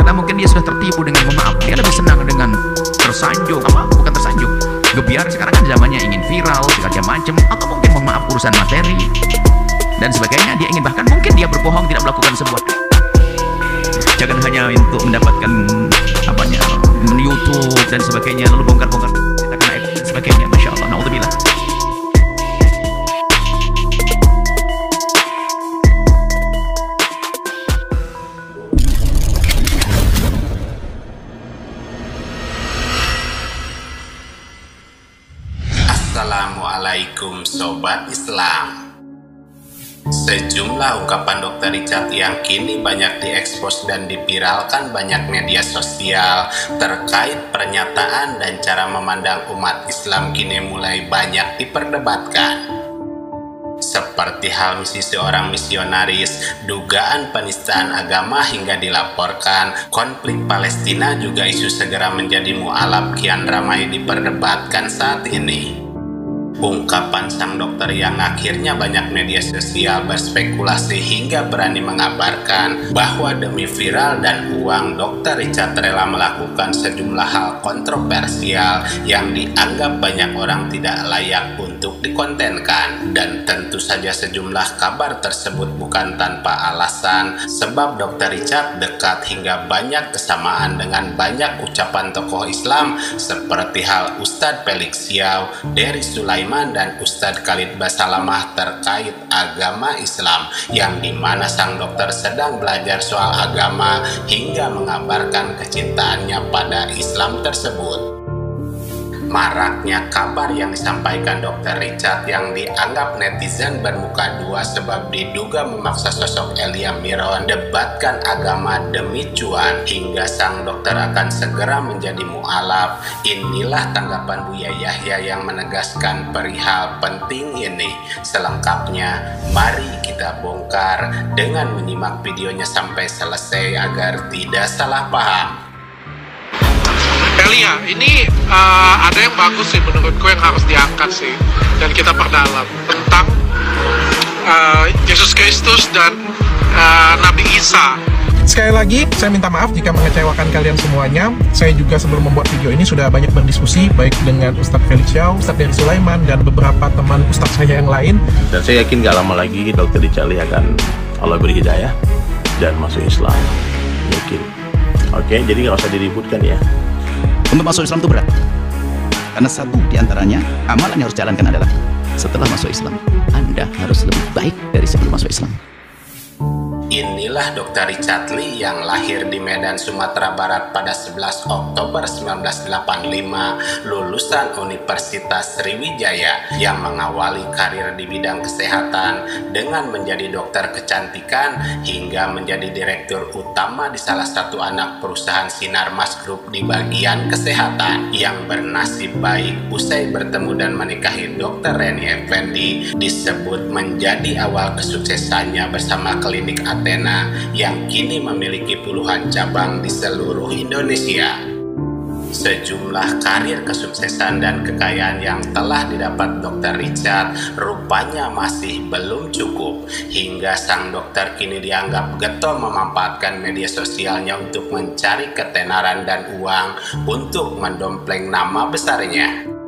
karena mungkin dia sudah tertipu dengan memaaf. Dia lebih senang dengan tersanjung, bukan tersanjung, gebiar. Sekarang kan zamannya ingin viral segala macam, atau mungkin memaaf urusan materi dan sebagainya. Dia ingin, bahkan mungkin dia berbohong, tidak melakukan sebuah. Jangan hanya untuk mendapatkan YouTube dan sebagainya, lalu bongkar-bongkar kena aib dan sebagainya. Masya Allah, naudzubillah. Assalamualaikum Sobat Islam. Sejumlah ungkapan Dr. Richard yang kini banyak diekspos dan dipiralkan banyak media sosial terkait pernyataan dan cara memandang umat Islam kini mulai banyak diperdebatkan. Seperti hal misi seorang misionaris, dugaan penistaan agama hingga dilaporkan, konflik Palestina juga isu segera menjadi mu'alaf kian ramai diperdebatkan saat ini. Ungkapan sang dokter yang akhirnya banyak media sosial berspekulasi hingga berani mengabarkan bahwa demi viral dan uang, Dr. Richard rela melakukan sejumlah hal kontroversial yang dianggap banyak orang tidak layak untuk dikontenkan. Dan tentu saja sejumlah kabar tersebut bukan tanpa alasan, sebab Dr. Richard dekat hingga banyak kesamaan dengan banyak ucapan tokoh Islam seperti hal Ustadz Felix Xiao, Dery Sulaiman dan Ustadz Khalid Basalamah terkait agama Islam, yang dimana sang dokter sedang belajar soal agama hingga mengabarkan kecintaannya pada Islam tersebut. Maraknya kabar yang disampaikan Dr. Richard yang dianggap netizen bermuka dua sebab diduga memaksa sosok Elia Miron debatkan agama demi cuan hingga sang dokter akan segera menjadi mu'alaf. Inilah tanggapan Buya Yahya yang menegaskan perihal penting ini. Selengkapnya mari kita bongkar dengan menyimak videonya sampai selesai agar tidak salah paham. Elia, ini ada yang bagus sih menurutku yang harus diangkat sih dan kita perdalam tentang Yesus Kristus dan Nabi Isa. Sekali lagi, saya minta maaf jika mengecewakan kalian semuanya. Saya juga sebelum membuat video ini sudah banyak berdiskusi baik dengan Ustadz Felix Xiao, Ustadz Dery Sulaiman, dan beberapa teman Ustadz saya yang lain. Dan saya yakin gak lama lagi Dr. Richard akan Allah beri hidayah dan masuk Islam. Yakin. Oke, jadi gak usah diributkan ya. Untuk masuk Islam itu berat, karena satu diantaranya amalan yang harus jalankan adalah setelah masuk Islam, Anda harus lebih baik dari sebelum masuk Islam. Inilah Dr. Richard Lee yang lahir di Medan, Sumatera Barat pada 11 Oktober 1985, lulusan Universitas Sriwijaya yang mengawali karir di bidang kesehatan dengan menjadi dokter kecantikan hingga menjadi direktur utama di salah satu anak perusahaan Sinarmas Group di bagian kesehatan. Yang bernasib baik usai bertemu dan menikahi Dr. Reni Effendi disebut menjadi awal kesuksesannya bersama klinik Athena yang kini memiliki puluhan cabang di seluruh Indonesia. Sejumlah karir kesuksesan dan kekayaan yang telah didapat Dr. Richard rupanya masih belum cukup, hingga sang dokter kini dianggap getol memanfaatkan media sosialnya untuk mencari ketenaran dan uang untuk mendompleng nama besarnya.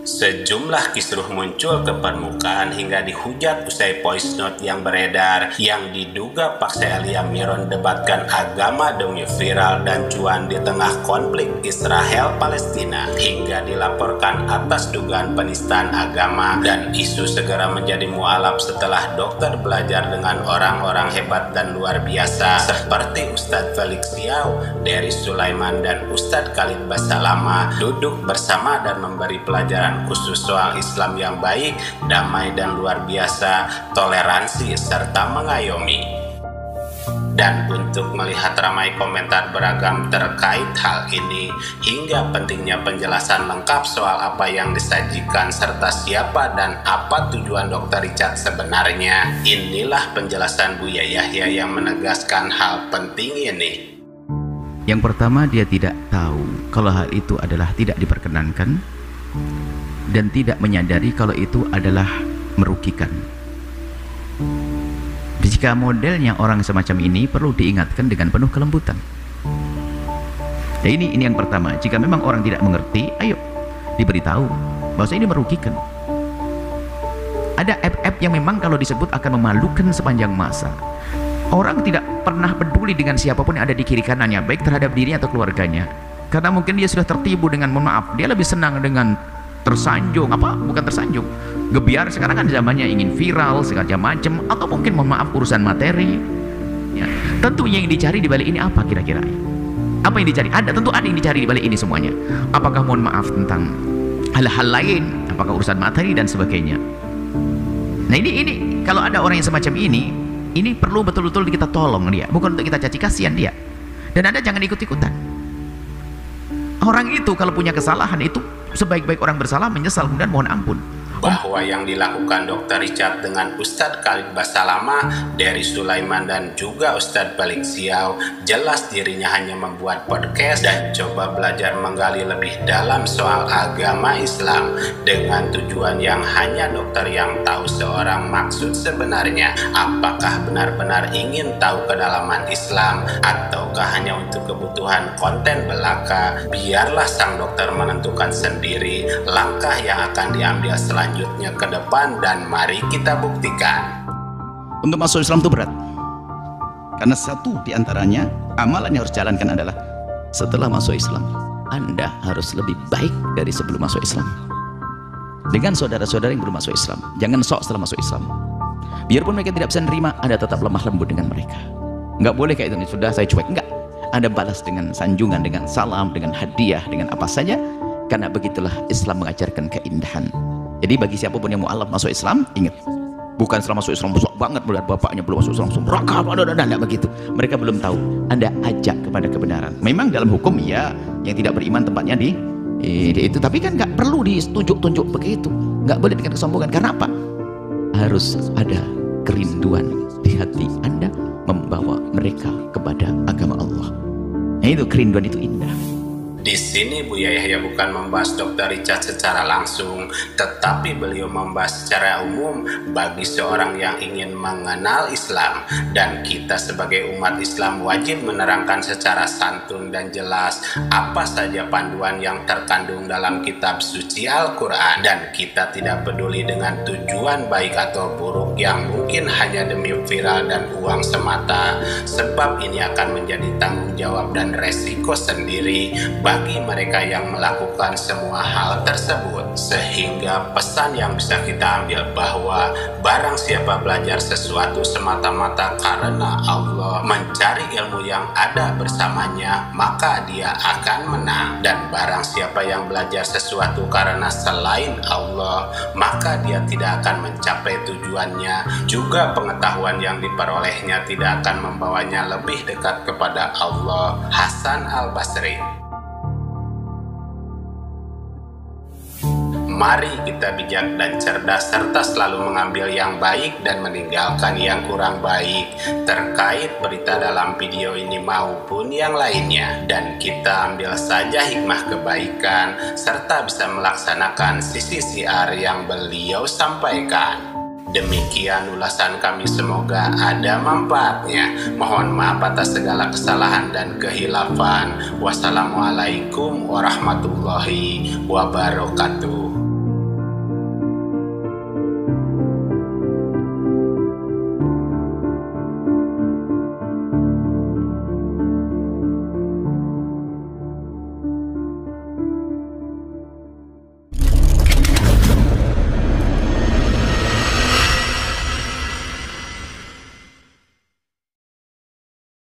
Sejumlah kisruh muncul ke permukaan hingga dihujat usai voice note yang beredar yang diduga paksa Elia Miron debatkan agama demi viral dan cuan di tengah konflik Israel-Palestina, hingga dilaporkan atas dugaan penistaan agama dan isu segera menjadi mu'alaf setelah dokter belajar dengan orang-orang hebat dan luar biasa seperti Ustadz Felix Xiao, Dery Sulaiman, dan Ustadz Khalid Basalamah duduk bersama dan memberi pelajaran khusus soal Islam yang baik, damai dan luar biasa, toleransi serta mengayomi. Dan untuk melihat ramai komentar beragam terkait hal ini hingga pentingnya penjelasan lengkap soal apa yang disajikan serta siapa dan apa tujuan Dr. Richard sebenarnya, inilah penjelasan Buya Yahya yang menegaskan hal penting ini. Yang pertama, dia tidak tahu kalau hal itu adalah tidak diperkenankan dan tidak menyadari kalau itu adalah merugikan. Jika modelnya orang semacam ini perlu diingatkan dengan penuh kelembutan. Nah, ini yang pertama. Jika memang orang tidak mengerti, ayo diberitahu bahwa ini merugikan. Ada app-app yang memang kalau disebut akan memalukan sepanjang masa. Orang tidak pernah peduli dengan siapapun yang ada di kiri kanannya, baik terhadap dirinya atau keluarganya, karena mungkin dia sudah tertibu dengan, mohon maaf, dia lebih senang dengan tersanjung, bukan tersanjung, gebiar. Sekarang kan zamannya ingin viral segala macam, atau mungkin mohon maaf urusan materi ya. Tentunya yang dicari di balik ini apa kira-kira? Apa yang dicari? Tentu ada yang dicari di balik ini semuanya. Apakah mohon maaf tentang hal-hal lain, apakah urusan materi dan sebagainya. Nah, ini kalau ada orang yang semacam ini perlu betul-betul kita tolong dia, bukan untuk kita caci kasihan dia. Dan Anda jangan ikut-ikutan. Orang itu kalau punya kesalahan, itu sebaik-baik orang bersalah menyesal kemudian mohon ampun. Bahwa yang dilakukan Dr. Richard dengan Ustadz Khalid Basalamah, Dari Sulaiman, dan juga Ustadz Balik Siau, jelas dirinya hanya membuat podcast dan coba belajar menggali lebih dalam soal agama Islam dengan tujuan yang hanya dokter yang tahu seorang maksud sebenarnya. Apakah benar-benar ingin tahu kedalaman Islam ataukah hanya untuk kebutuhan konten belaka? Biarlah sang dokter menentukan sendiri langkah yang akan diambil selanjutnya ke depan, dan mari kita buktikan. Untuk masuk Islam itu berat, karena satu di antaranya amalan yang harus jalankan adalah setelah masuk Islam Anda harus lebih baik dari sebelum masuk Islam. Dengan saudara-saudara yang belum masuk Islam, jangan sok setelah masuk Islam. Biarpun mereka tidak bisa nerima, Anda tetap lemah lembut dengan mereka. Nggak boleh kayak itu, sudah saya cuek. Enggak, Anda balas dengan sanjungan, dengan salam, dengan hadiah, dengan apa saja, karena begitulah Islam mengajarkan keindahan. Jadi bagi siapapun yang mu'alaf masuk Islam, ingat, bukan setelah masuk Islam besok banget melihat bapaknya belum masuk Islam langsung rakab, tidak begitu. Mereka belum tahu. Anda ajak kepada kebenaran. Memang dalam hukum ya, yang tidak beriman tempatnya di itu, tapi kan nggak perlu ditunjuk-tunjuk begitu. Nggak boleh dengan kesombongan. Karena apa? Harus ada kerinduan di hati Anda membawa mereka kepada agama Allah. Nah, itu kerinduan itu indah. Di sini Buya Yahya bukan membahas Dr. Richard secara langsung, tetapi beliau membahas secara umum bagi seorang yang ingin mengenal Islam. Dan kita sebagai umat Islam wajib menerangkan secara santun dan jelas apa saja panduan yang terkandung dalam kitab suci Al-Quran. Dan kita tidak peduli dengan tujuan baik atau buruk yang mungkin hanya demi viral dan uang semata, sebab ini akan menjadi tanggung jawab dan resiko sendiri bagi mereka yang melakukan semua hal tersebut. Sehingga pesan yang bisa kita ambil bahwa barang siapa belajar sesuatu semata-mata karena Allah, mencari ilmu yang ada bersamanya, maka dia akan menang. Dan barang siapa yang belajar sesuatu karena selain Allah, maka dia tidak akan mencapai tujuannya. Juga pengetahuan yang diperolehnya tidak akan membawanya lebih dekat kepada Allah. Hasan Al-Basri. Mari kita bijak dan cerdas serta selalu mengambil yang baik dan meninggalkan yang kurang baik terkait berita dalam video ini maupun yang lainnya, dan kita ambil saja hikmah kebaikan serta bisa melaksanakan sisi siar yang beliau sampaikan. Demikian ulasan kami, semoga ada manfaatnya. Mohon maaf atas segala kesalahan dan kehilafan. Wassalamualaikum warahmatullahi wabarakatuh.